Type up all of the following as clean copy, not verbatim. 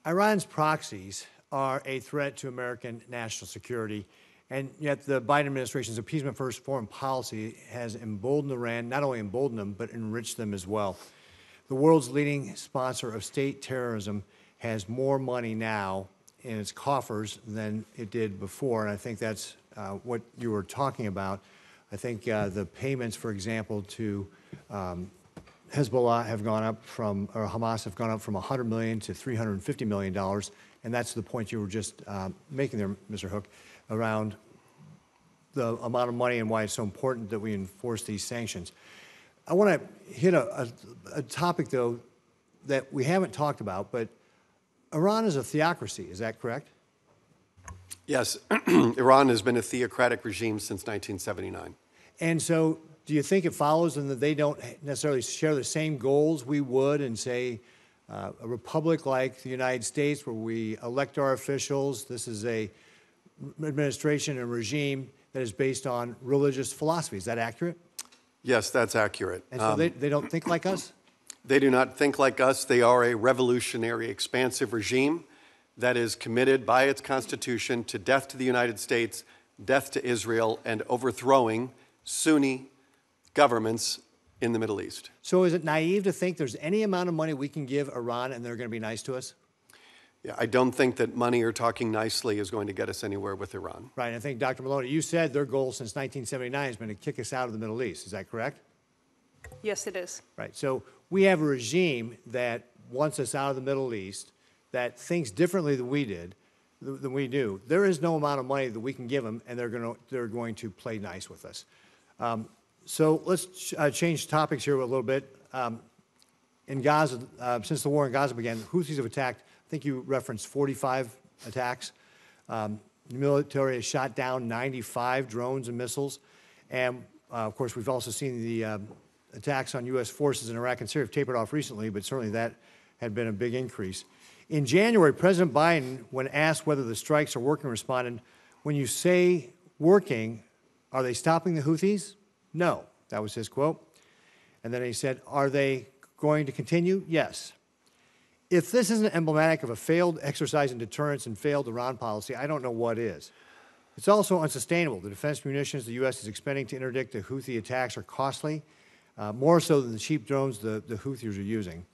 Iran's proxies are a threat to American national security, and yet the Biden administration's appeasement-first foreign policy has emboldened Iran, not only emboldened them, but enriched them as well. The world's leading sponsor of state terrorism has more money now in its coffers than it did before, and I think that's what you were talking about. I think the payments, for example, to Hezbollah have gone up from, or Hamas have gone up from $100 million to $350 million, and that's the point you were just making there, Mr. Hook, around the amount of money and why it's so important that we enforce these sanctions. I want to hit a topic, though, that we haven't talked about, but Iran is a theocracy, is that correct? Yes, Iran has been a theocratic regime since 1979. And so do you think it follows and that they don't necessarily share the same goals we would in, say, a republic like the United States where we elect our officials? This is a administration and regime that is based on religious philosophy. Is that accurate? Yes, that's accurate. And so they don't think like us? They do not think like us. They are a revolutionary, expansive regime that is committed by its constitution to death to the United States, death to Israel, and overthrowing Sunni governments in the Middle East. So is it naive to think there's any amount of money we can give Iran and they're going to be nice to us? Yeah, I don't think that money or talking nicely is going to get us anywhere with Iran. Right. I think, Dr. Maloney, you said their goal since 1979 has been to kick us out of the Middle East. Is that correct? Yes, it is. Right. So we have a regime that wants us out of the Middle East, that thinks differently than we do. There is no amount of money that we can give them, and they're going to play nice with us. So let's change topics here a little bit. In Gaza, since the war in Gaza began, the Houthis have attacked, I think you referenced 45 attacks. The military has shot down 95 drones and missiles. And, of course, we've also seen the attacks on U.S. forces in Iraq and Syria have tapered off recently, but certainly that had been a big increase. In January, President Biden, when asked whether the strikes are working, responded, "When you say working, are they stopping the Houthis? No." That was his quote. And then he said, "Are they going to continue? Yes." If this isn't emblematic of a failed exercise in deterrence and failed Iran policy, I don't know what is. It's also unsustainable. The defense munitions the U.S. is expending to interdict the Houthi attacks are costly, more so than the cheap drones the Houthis are using.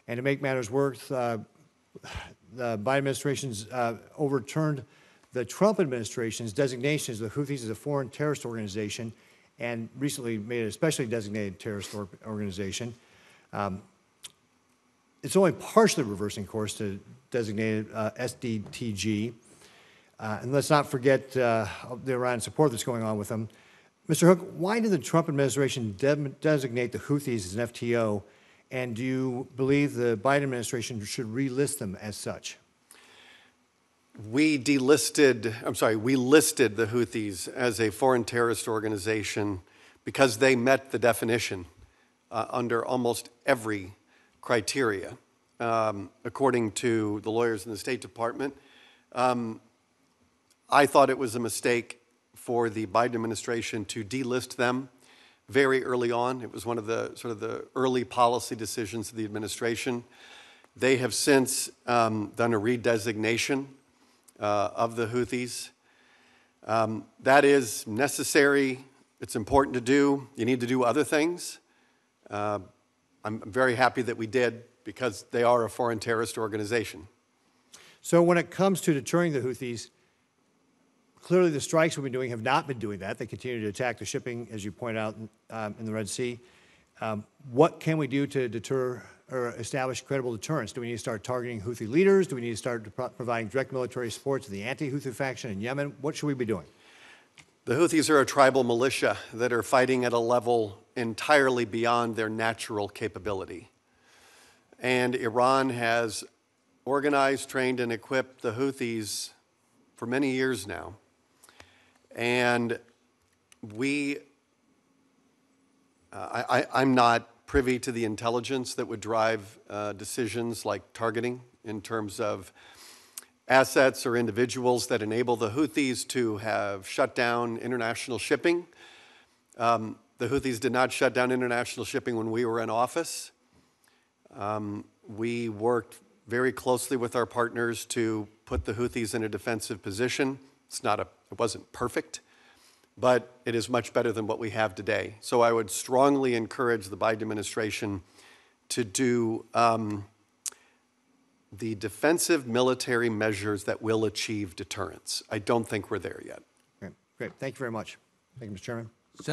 And to make matters worse, the Biden administration's overturned the Trump administration's designation of the Houthis as a foreign terrorist organization and recently made it a specially designated terrorist organization. It's only partially reversing course to designated SDTG. And let's not forget the Iran support that's going on with them. Mr. Hook, why did the Trump administration designate the Houthis as an FTO, and do you believe the Biden administration should relist them as such? We listed the Houthis as a foreign terrorist organization because they met the definition under almost every criteria, according to the lawyers in the State Department. I thought it was a mistake for the Biden administration to delist them very early on. It was one of the sort of the early policy decisions of the administration. They have since done a redesignation of the Houthis. That is necessary. It's important to do. You need to do other things. I'm very happy that we did because they are a foreign terrorist organization. So when it comes to deterring the Houthis, clearly the strikes we've been doing have not been doing that. They continue to attack the shipping, as you point out, in the Red Sea. What can we do to deter or establish credible deterrence? Do we need to start targeting Houthi leaders? Do we need to start providing direct military support to the anti-Houthi faction in Yemen? What should we be doing? The Houthis are a tribal militia that are fighting at a level entirely beyond their natural capability. And Iran has organized, trained, and equipped the Houthis for many years now. And I'm not privy to the intelligence that would drive decisions like targeting in terms of assets or individuals that enable the Houthis to have shut down international shipping. The Houthis did not shut down international shipping when we were in office. We worked very closely with our partners to put the Houthis in a defensive position. It wasn't perfect, but it is much better than what we have today. So I would strongly encourage the Biden administration to do the defensive military measures that will achieve deterrence. I don't think we're there yet. Great. Great. Thank you very much. Thank you, Mr. Chairman.